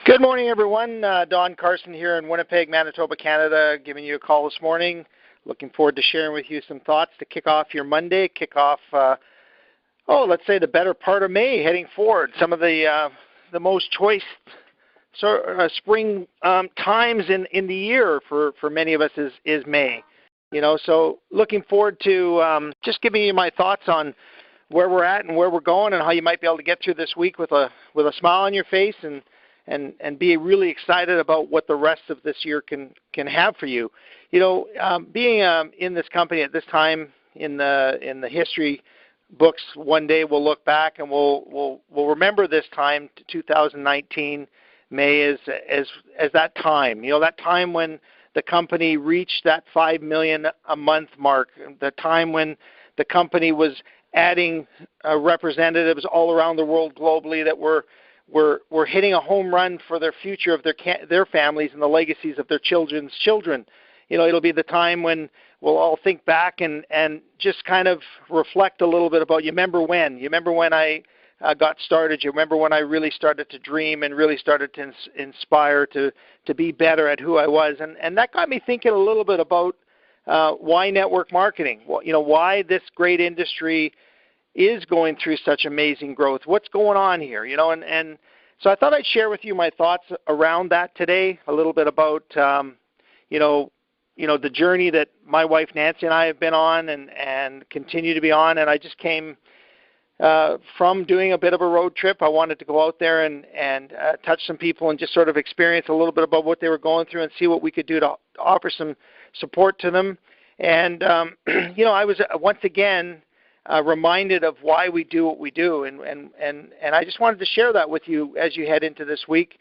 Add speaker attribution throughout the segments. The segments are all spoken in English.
Speaker 1: Good morning, everyone. Don Carson here in Winnipeg, Manitoba, Canada, giving you a call this morning. Looking forward to sharing with you some thoughts to kick off your Monday, let's say the better part of May, heading forward. Some of the most choice spring times in the year for many of us is May. So looking forward to just giving you my thoughts on where we're at and where we're going and how you might be able to get through this week with a smile on your face and be really excited about what the rest of this year can have for you. Being in this company at this time in the history books, one day we'll look back and we'll remember this time, 2019 May, as that time. That time when the company reached that 5 million a month mark, the time when the company was adding representatives all around the world globally that were hitting a home run for their future of their families and the legacies of their children's children. It'll be the time when we'll all think back and just kind of reflect a little bit about, you remember when I got started, you remember when I really started to dream and really started to inspire to be better at who I was. And that got me thinking a little bit about why network marketing, why this great industry is going through such amazing growth. What's going on here? And so I thought I'd share with you my thoughts around that today, a little bit about, the journey that my wife Nancy and I have been on and continue to be on. And I just came from doing a bit of a road trip. I wanted to go out there and touch some people and just sort of experience a little bit about what they were going through and see what we could do to offer some support to them. And, I was once again reminded of why we do what we do, and I just wanted to share that with you as you head into this week.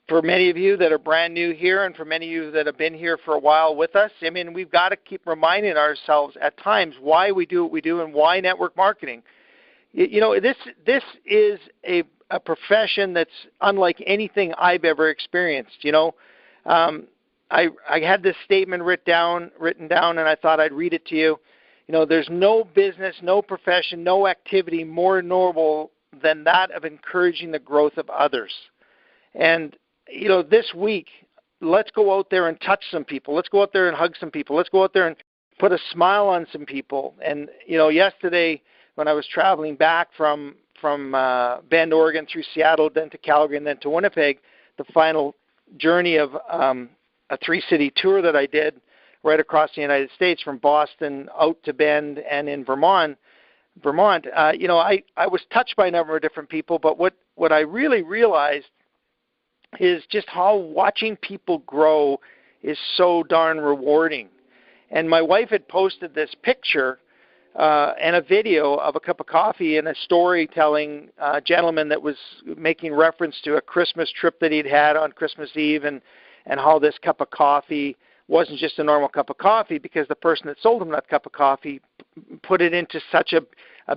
Speaker 1: For many of you that are brand new here, and for many of you that have been here for a while with us, we've got to keep reminding ourselves at times why we do what we do and why network marketing. This is a profession that's unlike anything I've ever experienced. I had this statement written down, and I thought I'd read it to you. There's no business, no profession, no activity more noble than that of encouraging the growth of others. And, this week, let's go out there and touch some people. Let's go out there and hug some people. Let's go out there and put a smile on some people. And, yesterday when I was traveling back from Bend, Oregon, through Seattle, then to Calgary, and then to Winnipeg, the final journey of a three-city tour that I did, right across the United States, from Boston out to Bend and in Vermont, I was touched by a number of different people, but what I really realized is just how watching people grow is so darn rewarding. And my wife had posted this picture and a video of a cup of coffee and a storytelling gentleman that was making reference to a Christmas trip that he'd had on Christmas Eve, and how this cup of coffee wasn't just a normal cup of coffee, because the person that sold him that cup of coffee put it into such a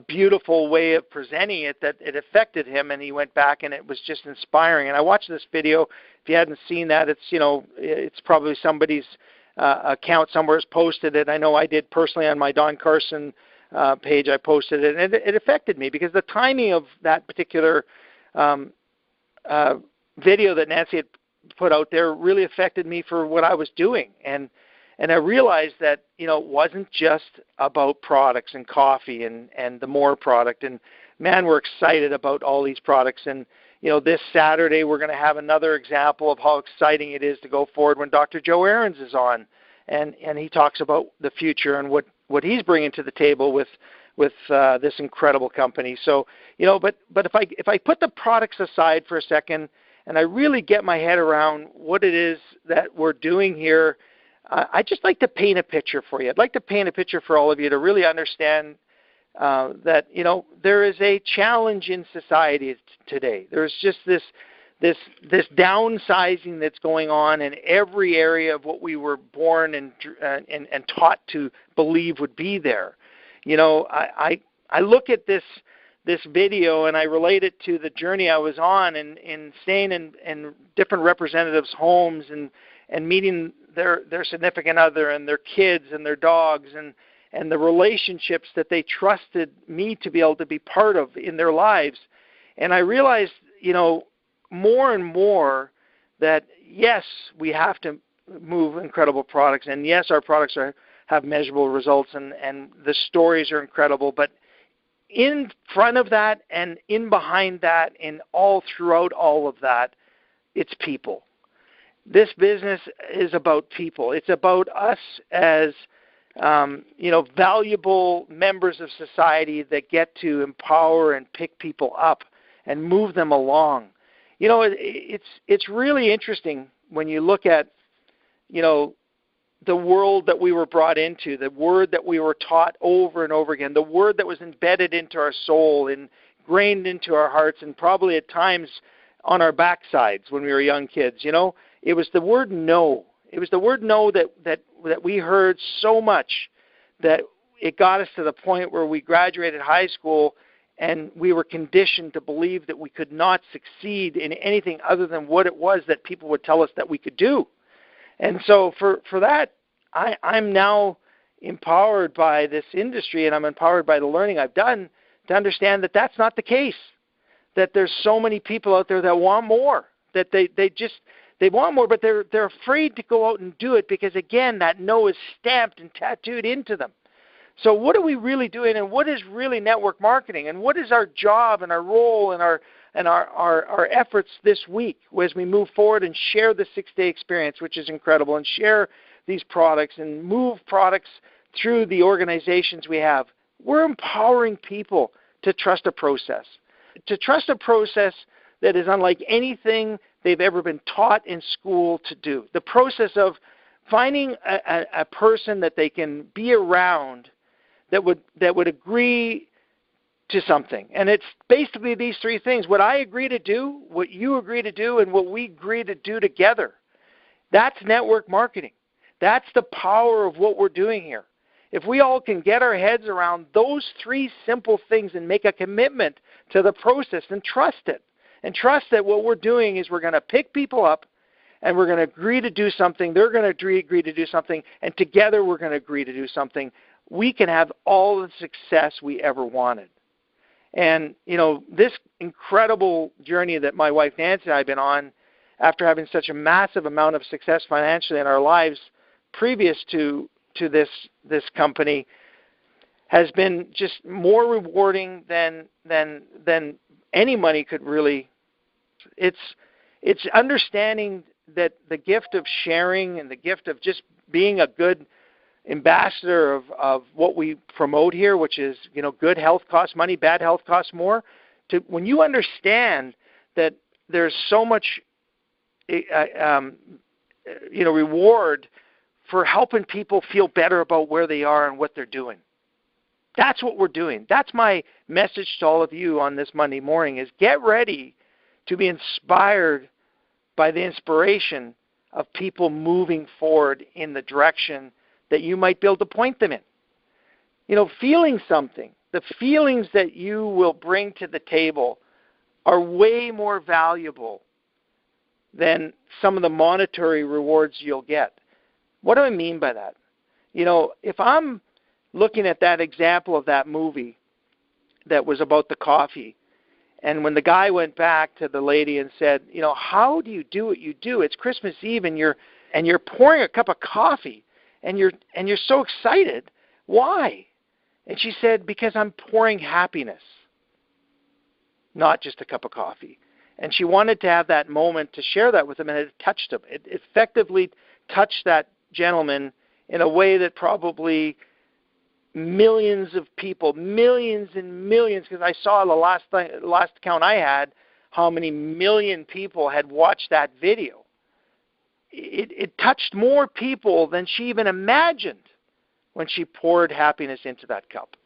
Speaker 1: beautiful way of presenting it that it affected him, and he went back and it was just inspiring. And I watched this video. If you hadn't seen that, it's probably somebody's account somewhere has posted it. I know I did personally on my Don Carson page. I posted it, and it affected me because the timing of that particular video that Nancy had put out there really affected me for what I was doing. And I realized that, it wasn't just about products and coffee and the more product. And man, we're excited about all these products. And, this Saturday we're going to have another example of how exciting it is to go forward when Dr. Joe Aarons is on. And he talks about the future and what he's bringing to the table with this incredible company. So, but if I put the products aside for a second, and I really get my head around what it is that we're doing here, I'd just like to paint a picture for you. I'd like to paint a picture for all of you to really understand that, there is a challenge in society today. There's just this downsizing that's going on in every area of what we were born and taught to believe would be there. I look at this video and I relate it to the journey I was on in staying in different representatives' homes and meeting their significant other and their kids and their dogs and the relationships that they trusted me to be able to be part of in their lives. And I realized, more and more that, yes, we have to move incredible products, and yes, our products have measurable results, and the stories are incredible, but in front of that and in behind that and all throughout all of that, it's people. This business is about people. It's about us as valuable members of society that get to empower and pick people up and move them along. It's really interesting when you look at, the world that we were brought into, the word that we were taught over and over again, the word that was embedded into our soul, ingrained into our hearts, and probably at times on our backsides when we were young kids. It was the word no. It was the word no that we heard so much that it got us to the point where we graduated high school and we were conditioned to believe that we could not succeed in anything other than what it was that people would tell us that we could do. And so for that, I'm now empowered by this industry, and I'm empowered by the learning I've done to understand that that's not the case, that there's so many people out there that want more, that they want more, but they're afraid to go out and do it because, again, that no is stamped and tattooed into them. So what are we really doing, and what is really network marketing, and what is our job and our role and our efforts this week as we move forward and share the 6-day experience, which is incredible, and share these products and move products through the organizations we have? We're empowering people to trust a process, that is unlike anything they've ever been taught in school to do. The process of finding a person that they can be around that would agree to something. And it's basically these three things: what I agree to do, what you agree to do, and what we agree to do together. That's network marketing. That's the power of what we're doing here. If we all can get our heads around those three simple things and make a commitment to the process and trust it, and trust that what we're doing is we're going to pick people up and we're going to agree to do something, they're going to agree to do something, and together we're going to agree to do something, we can have all the success we ever wanted. And, this incredible journey that my wife Nancy and I have been on, after having such a massive amount of success financially in our lives previous to this company, has been just more rewarding than any money could really. It's understanding that the gift of sharing and the gift of just being a good ambassador of what we promote here, which is, good health costs money, bad health costs more. When you understand that there's so much, reward for helping people feel better about where they are and what they're doing. That's what we're doing. That's my message to all of you on this Monday morning: is get ready to be inspired by the inspiration of people moving forward in the direction that you might be able to point them in. Feeling something, the feelings that you will bring to the table are way more valuable than some of the monetary rewards you'll get. What do I mean by that? If I'm looking at that example of that movie that was about the coffee, and when the guy went back to the lady and said, how do you do what you do? It's Christmas Eve and you're pouring a cup of coffee and you're so excited. Why? And she said, because I'm pouring happiness, not just a cup of coffee. And she wanted to have that moment to share that with him, and it touched him. It effectively touched that gentleman in a way that probably millions of people, millions and millions, because I saw the last count I had, how many million people had watched that video. It touched more people than she even imagined when she poured happiness into that cup.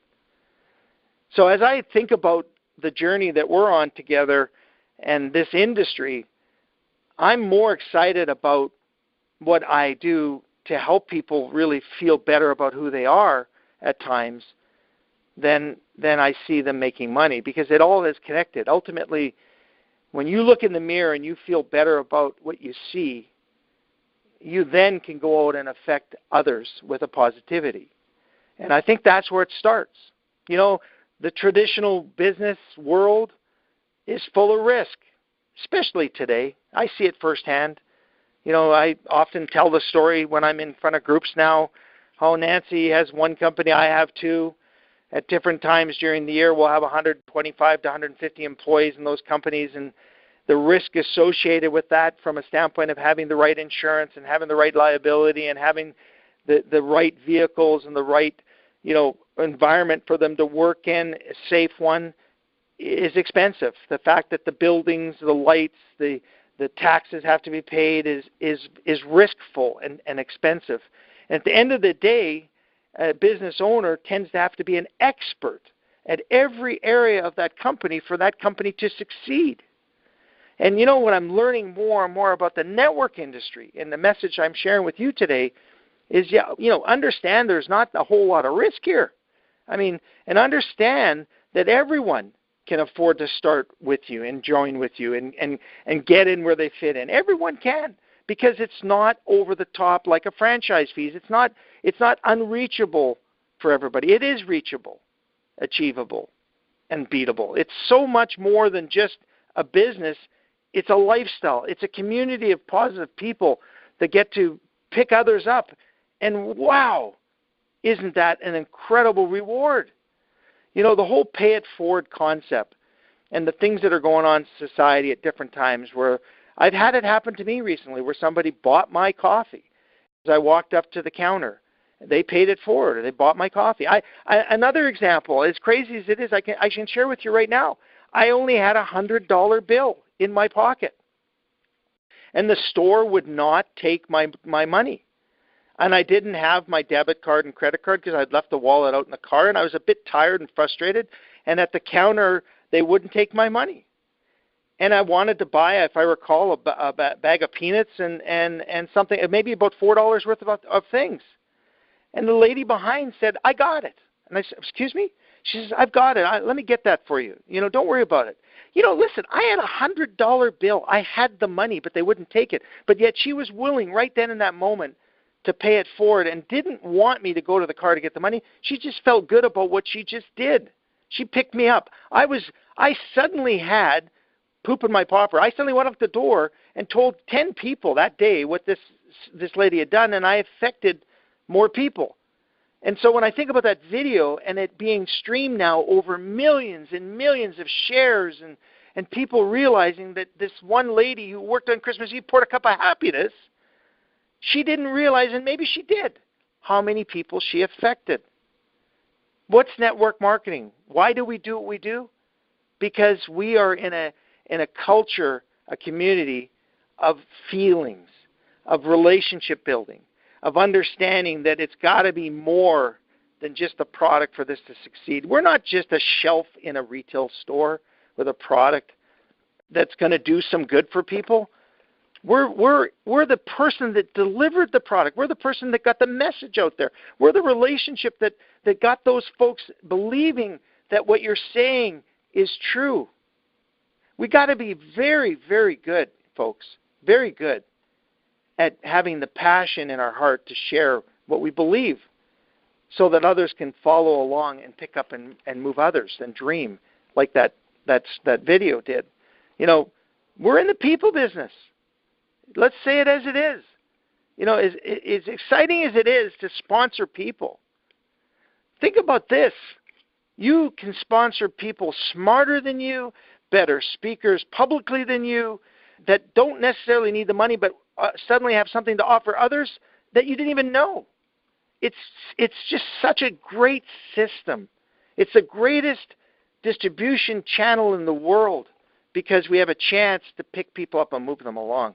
Speaker 1: So as I think about the journey that we're on together and this industry, I'm more excited about what I do to help people really feel better about who they are at times than I see them making money, because it all is connected. Ultimately, when you look in the mirror and you feel better about what you see, you then can go out and affect others with a positivity. And I think that's where it starts. The traditional business world is full of risk. especially today. I see it firsthand. I often tell the story when I'm in front of groups now, how Nancy has one company, I have two. At different times during the year, we'll have 125 to 150 employees in those companies, and the risk associated with that from a standpoint of having the right insurance and having the right liability and having the right vehicles and the right, environment for them to work in, a safe one, is expensive. The fact that the buildings, the lights, the taxes have to be paid is riskful and expensive. And at the end of the day, a business owner tends to have to be an expert at every area of that company for that company to succeed. And what I'm learning more and more about the network industry, and the message I'm sharing with you today is, understand there's not a whole lot of risk here. And understand that everyone can afford to start with you and join with you and get in where they fit in. Everyone can, because it's not over the top like a franchise fees. It's not unreachable for everybody. It is reachable, achievable, and beatable. It's so much more than just a business. It's a lifestyle. It's a community of positive people that get to pick others up. And wow, isn't that an incredible reward? The whole pay it forward concept and the things that are going on in society at different times, where I've had it happen to me recently, where somebody bought my coffee. As I walked up to the counter, they paid it forward. They bought my coffee. Another example, as crazy as it is, I can share with you right now. I only had a $100 bill in my pocket, and the store would not take my money. And I didn't have my debit card and credit card because I'd left the wallet out in the car, and I was a bit tired and frustrated. And at the counter, they wouldn't take my money. And I wanted to buy, if I recall, a bag of peanuts and something, maybe about $4 worth of things. And the lady behind said, "I got it." And I said, "Excuse me?" She says, "I've got it. Let me get that for you. Don't worry about it." Listen, I had a $100 bill. I had the money, but they wouldn't take it. But yet she was willing right then in that moment to pay it forward and didn't want me to go to the car to get the money. She just felt good about what she just did. She picked me up. I suddenly had poop in my popper. I suddenly went up the door and told 10 people that day what this lady had done, and I affected more people. And so when I think about that video and it being streamed now over millions and millions of shares and people realizing that this one lady who worked on Christmas Eve poured a cup of happiness, she didn't realize, and maybe she did, how many people she affected. What's network marketing? Why do we do what we do? Because we are in a culture, a community of feelings, of relationship building, of understanding that it's got to be more than just a product for this to succeed. We're not just a shelf in a retail store with a product that's going to do some good for people. We're the person that delivered the product. We're the person that got the message out there. We're the relationship that got those folks believing that what you're saying is true. We got to be very, very good, folks, very good at having the passion in our heart to share what we believe so that others can follow along and pick up and move others and dream like that video did. We're in the people business. Let's say it as it is. As exciting as it is to sponsor people, think about this. You can sponsor people smarter than you, better speakers publicly than you, that don't necessarily need the money but suddenly have something to offer others that you didn't even know. It's just such a great system. It's the greatest distribution channel in the world because we have a chance to pick people up and move them along.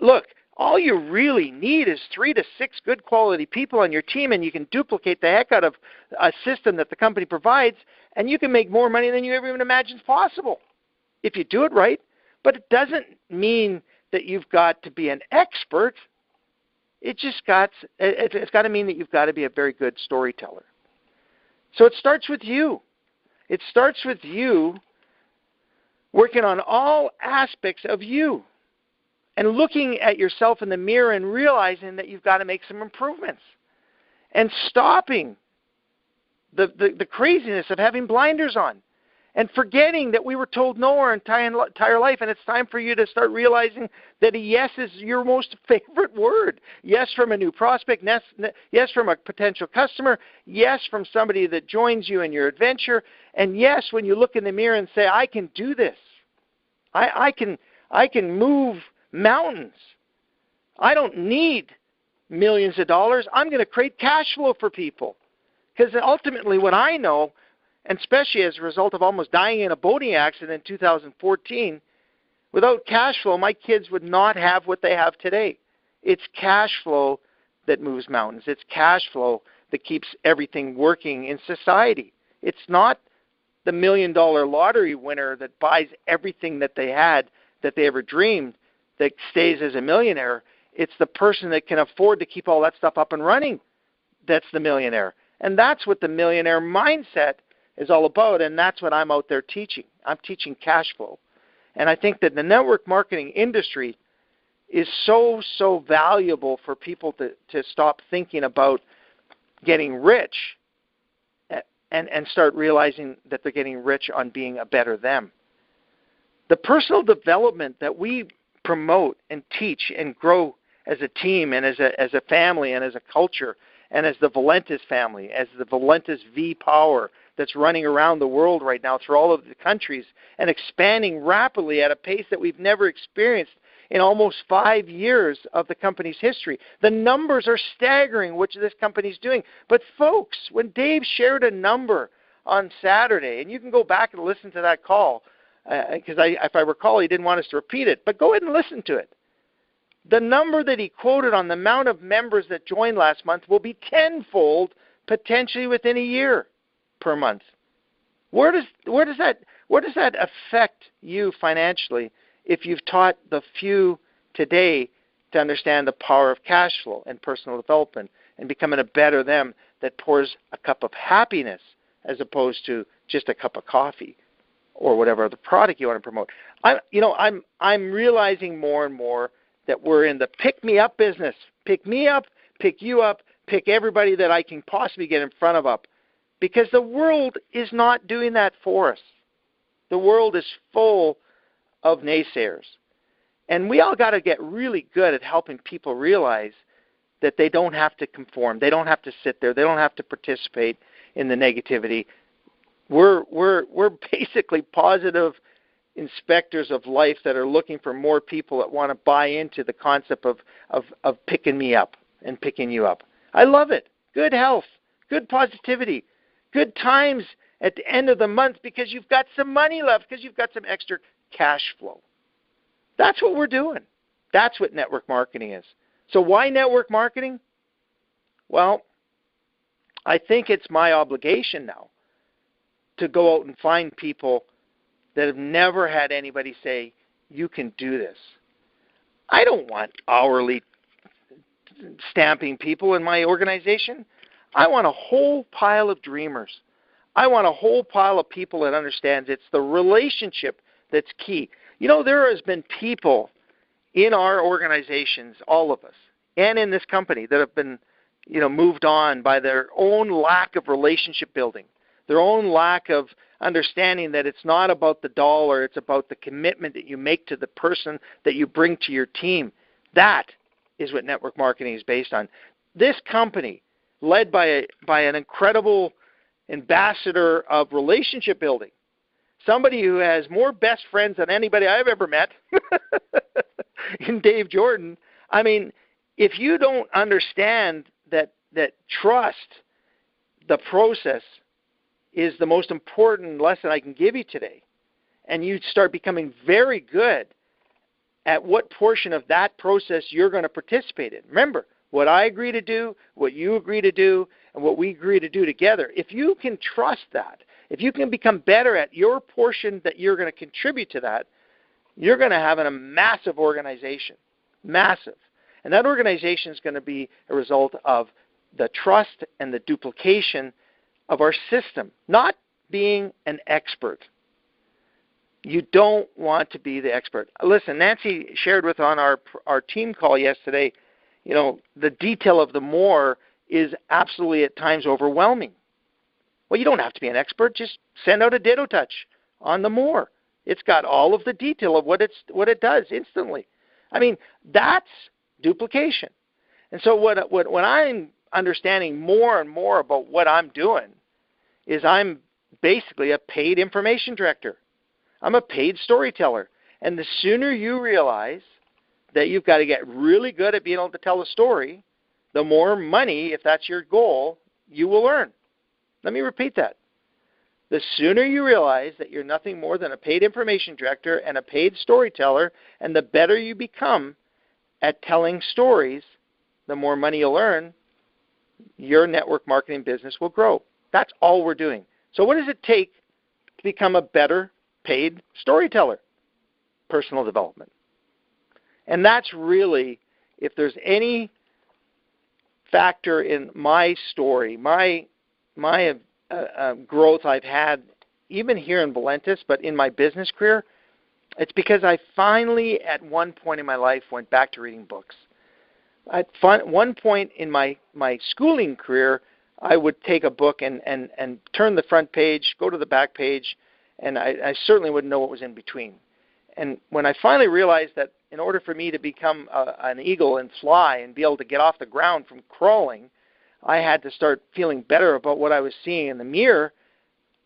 Speaker 1: Look, all you really need is 3 to 6 good quality people on your team, and you can duplicate the heck out of a system that the company provides, and you can make more money than you ever even imagined possible if you do it right. But it doesn't mean that you've got to be an expert. It's got to mean that you've got to be a very good storyteller. So it starts with you. It starts with you working on all aspects of you and looking at yourself in the mirror and realizing that you've got to make some improvements and stopping the craziness of having blinders on and forgetting that we were told no our entire life. And it's time for you to start realizing that a yes is your most favorite word. Yes from a new prospect, yes from a potential customer, yes from somebody that joins you in your adventure, and yes when you look in the mirror and say, I can do this. I can move mountains. I don't need millions of dollars. I'm going to create cash flow for people. Because ultimately what I know, and especially as a result of almost dying in a boating accident in 2014, without cash flow, my kids would not have what they have today. It's cash flow that moves mountains. It's cash flow that keeps everything working in society. It's not the $1 million lottery winner that buys everything that they had, that they ever dreamed, that stays as a millionaire. It's the person that can afford to keep all that stuff up and running that's the millionaire. And that's what the millionaire mindset is all about, and that's what I'm out there teaching. I'm teaching cash flow. And I think that the network marketing industry is so valuable for people to stop thinking about getting rich and start realizing that they're getting rich on being a better them. The personal development that we promote and teach and grow as a team and as a family and as a culture and as the Valentus family, as the Valentus V Power that's running around the world right now through all of the countries and expanding rapidly at a pace that we've never experienced in almost 5 years of the company's history. The numbers are staggering, which this company's doing. But folks, when Dave shared a number on Saturday, and you can go back and listen to that call, because if I recall, he didn't want us to repeat it, but go ahead and listen to it. The number that he quoted on the amount of members that joined last month will be tenfold potentially within a year per month. Where does that affect you financially if you've taught the few today to understand the power of cash flow and personal development and becoming a better them that pours a cup of happiness as opposed to just a cup of coffee or whatever other product you want to promote? I'm realizing more and more that we're in the pick-me-up business. Pick me up, pick you up, pick everybody that I can possibly get in front of up. Because the world is not doing that for us. The world is full of naysayers. And we all got to get really good at helping people realize that they don't have to conform. They don't have to sit there. They don't have to participate in the negativity. We're basically positive inspectors of life that are looking for more people that want to buy into the concept of picking me up and picking you up. I love it. Good health, good positivity, good times at the end of the month because you've got some money left, because you've got some extra cash flow. That's what we're doing. That's what network marketing is. So why network marketing? Well, I think it's my obligation now to go out and find people that have never had anybody say, you can do this. I don't want hourly stamping people in my organization. I want a whole pile of dreamers. I want a whole pile of people that understands it's the relationship that's key. You know, there has been people in our organizations, all of us, and in this company that have been, moved on by their own lack of relationship building, their own lack of understanding that it's not about the dollar, it's about the commitment that you make to the person that you bring to your team. That is what network marketing is based on. This company, led by an incredible ambassador of relationship building, somebody who has more best friends than anybody I've ever met, in Dave Jordan. I mean, if you don't understand that trust, the process, is the most important lesson I can give you today, and you start becoming very good at what portion of that process you're going to participate in. Remember, what I agree to do, what you agree to do, and what we agree to do together, if you can trust that, if you can become better at your portion that you're going to contribute to that, you're going to have a massive organization, massive. And that organization is going to be a result of the trust and the duplication of our system, not being an expert. You don't want to be the expert. Listen, Nancy shared with on our team call yesterday, the detail of the more is absolutely at times overwhelming. Well, you don't have to be an expert. Just send out a ditto touch. on the more. It's got all of the detail of what it does instantly. I mean, that's duplication. And so what I'm understanding more and more about what I'm doing is I'm basically a paid information director. I'm a paid storyteller. And the sooner you realize that you've got to get really good at being able to tell a story, the more money, if that's your goal, you will earn. Let me repeat that. The sooner you realize that you're nothing more than a paid information director and a paid storyteller, and the better you become at telling stories, the more money you'll earn, your network marketing business will grow. That's all we're doing. So what does it take to become a better paid storyteller? Personal development. And that's really, if there's any factor in my story, my growth I've had, even here in Valentus, but in my business career, it's because I finally, at one point in my life, went back to reading books. At one point in my schooling career, I would take a book and turn the front page, go to the back page, and I certainly wouldn't know what was in between. And when I finally realized that in order for me to become an eagle and fly and be able to get off the ground from crawling, I had to start feeling better about what I was seeing in the mirror,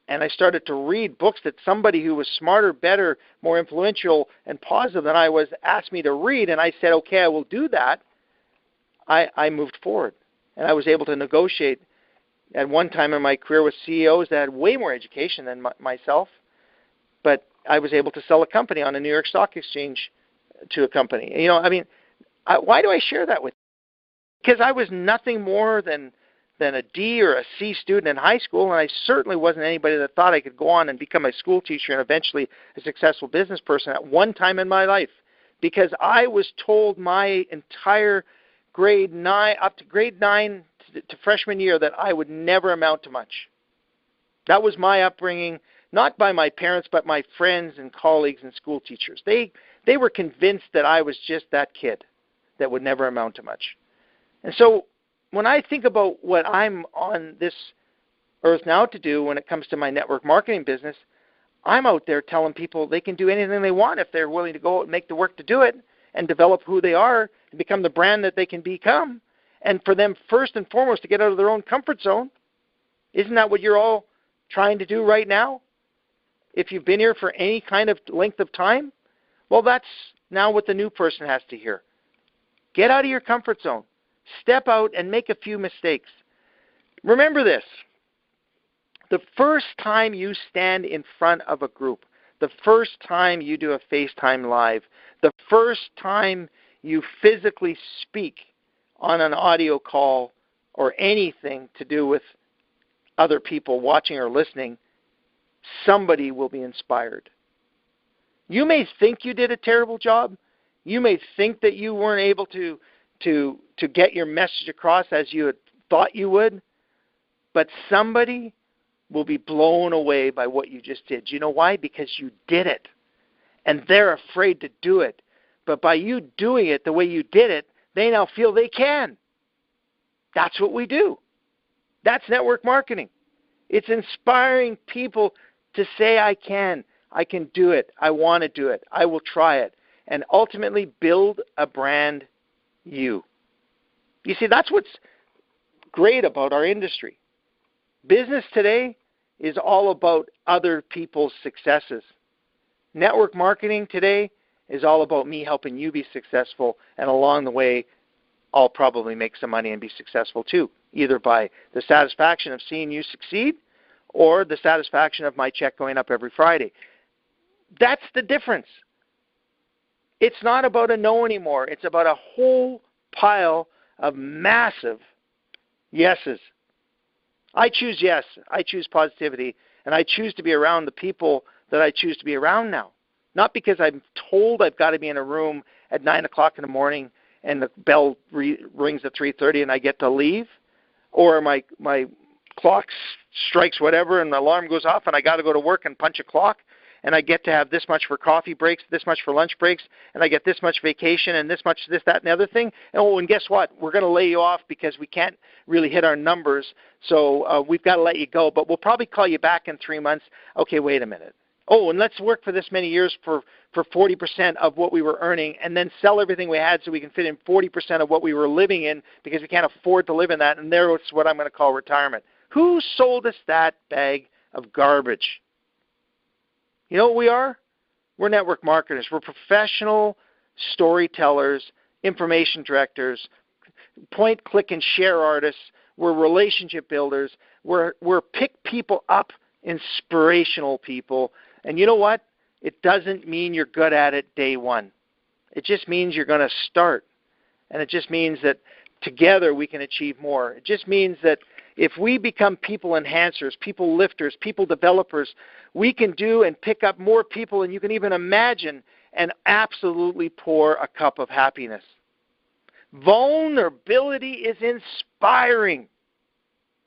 Speaker 1: and I started to read books that somebody who was smarter, better, more influential, and positive than I was asked me to read, and I said, okay, I will do that. I moved forward, and I was able to negotiate at one time in my career with CEOs that had way more education than myself, but I was able to sell a company on a New York Stock Exchange to a company. You know, I mean, why do I share that with you? Because I was nothing more than a D or a C student in high school, and I certainly wasn't anybody that thought I could go on and become a school teacher and eventually a successful business person at one time in my life, because I was told my entire grade 9 up to grade 9 to freshman year that I would never amount to much. That was my upbringing, not by my parents, but my friends and colleagues and school teachers. They were convinced that I was just that kid that would never amount to much. And so when I think about what I'm on this earth now to do when it comes to my network marketing business, I'm out there telling people they can do anything they want if they're willing to go out and make the work to do it and develop who they are and become the brand that they can become. And for them, first and foremost, to get out of their own comfort zone. Isn't that what you're all trying to do right now? If you've been here for any kind of length of time, well, that's now what the new person has to hear. Get out of your comfort zone. Step out and make a few mistakes. Remember this. The first time you stand in front of a group, the first time you do a FaceTime Live, the first time you physically speak on an audio call or anything to do with other people watching or listening, somebody will be inspired. You may think you did a terrible job. You may think that you weren't able to get your message across as you had thought you would, but somebody will be blown away by what you just did. You know why? Because you did it, and they're afraid to do it. But by you doing it the way you did it, they now feel they can. That's what we do. That's network marketing. It's inspiring people to say, I can do it, I want to do it, I will try it, and ultimately build a brand you. You see, that's what's great about our industry. Business today is all about other people's successes. Network marketing today is all about me helping you be successful, and along the way, I'll probably make some money and be successful too, either by the satisfaction of seeing you succeed or the satisfaction of my check going up every Friday. That's the difference. It's not about a no anymore. It's about a whole pile of massive yeses. I choose yes. I choose positivity. And I choose to be around the people that I choose to be around now. Not because I'm told I've got to be in a room at 9 o'clock in the morning and the bell rings at 3:30 and I get to leave, or my clock strikes whatever and the alarm goes off and I got to go to work and punch a clock, and I get to have this much for coffee breaks, this much for lunch breaks, and I get this much vacation and this much this, that, and the other thing. And guess what? We're going to lay you off because we can't really hit our numbers, so we've got to let you go, but we'll probably call you back in 3 months. Okay, wait a minute. Oh, and let's work for this many years for 40% of what we were earning and then sell everything we had so we can fit in 40% of what we were living in because we can't afford to live in that. And there's what I'm going to call retirement. Who sold us that bag of garbage? You know what we are? We're network marketers. We're professional storytellers, information directors, point, click, and share artists. We're relationship builders. We're pick people up, inspirational people. And you know what? It doesn't mean you're good at it day one. It just means you're going to start. And it just means that together we can achieve more. It just means that if we become people enhancers, people lifters, people developers, we can do and pick up more people than you can even imagine and absolutely pour a cup of happiness. Vulnerability is inspiring.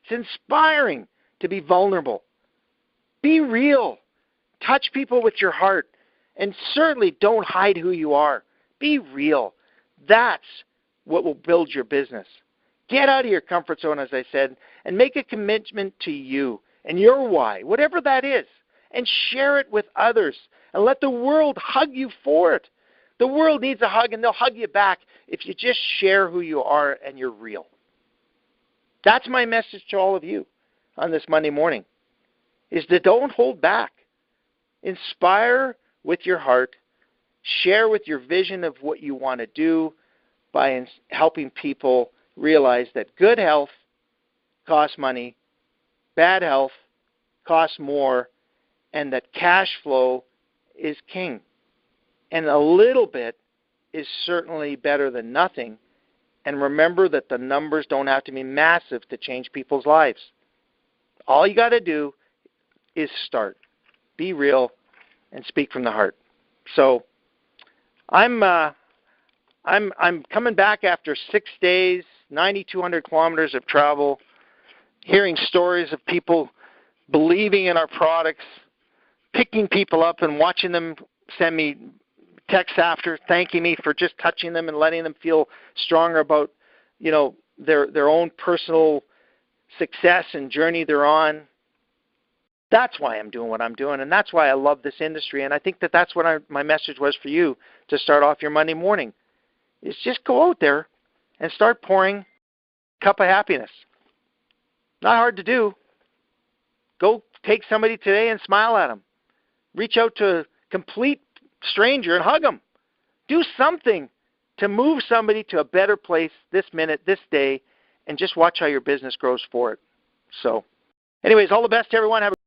Speaker 1: It's inspiring to be vulnerable. Be real. Touch people with your heart. And certainly don't hide who you are. Be real. That's what will build your business. Get out of your comfort zone, as I said, and make a commitment to you and your why, whatever that is, and share it with others and let the world hug you for it. The world needs a hug, and they'll hug you back if you just share who you are and you're real. That's my message to all of you on this Monday morning, is to don't hold back. Inspire with your heart. Share with your vision of what you want to do by helping people realize that good health costs money, bad health costs more, and that cash flow is king. And a little bit is certainly better than nothing. And remember that the numbers don't have to be massive to change people's lives. All you got to do is start. Be real and speak from the heart. So I'm coming back after 6 days, 9,200 kilometers of travel, hearing stories of people believing in our products, picking people up and watching them send me texts after, thanking me for just touching them and letting them feel stronger about, their own personal success and journey they're on. That's why I'm doing what I'm doing, and that's why I love this industry. And I think that's what my message was for you to start off your Monday morning, is just go out there and start pouring a cup of happiness. Not hard to do. Go take somebody today and smile at them. Reach out to a complete stranger and hug them. Do something to move somebody to a better place this minute, this day, and just watch how your business grows for it. So, anyways, all the best to everyone. Have a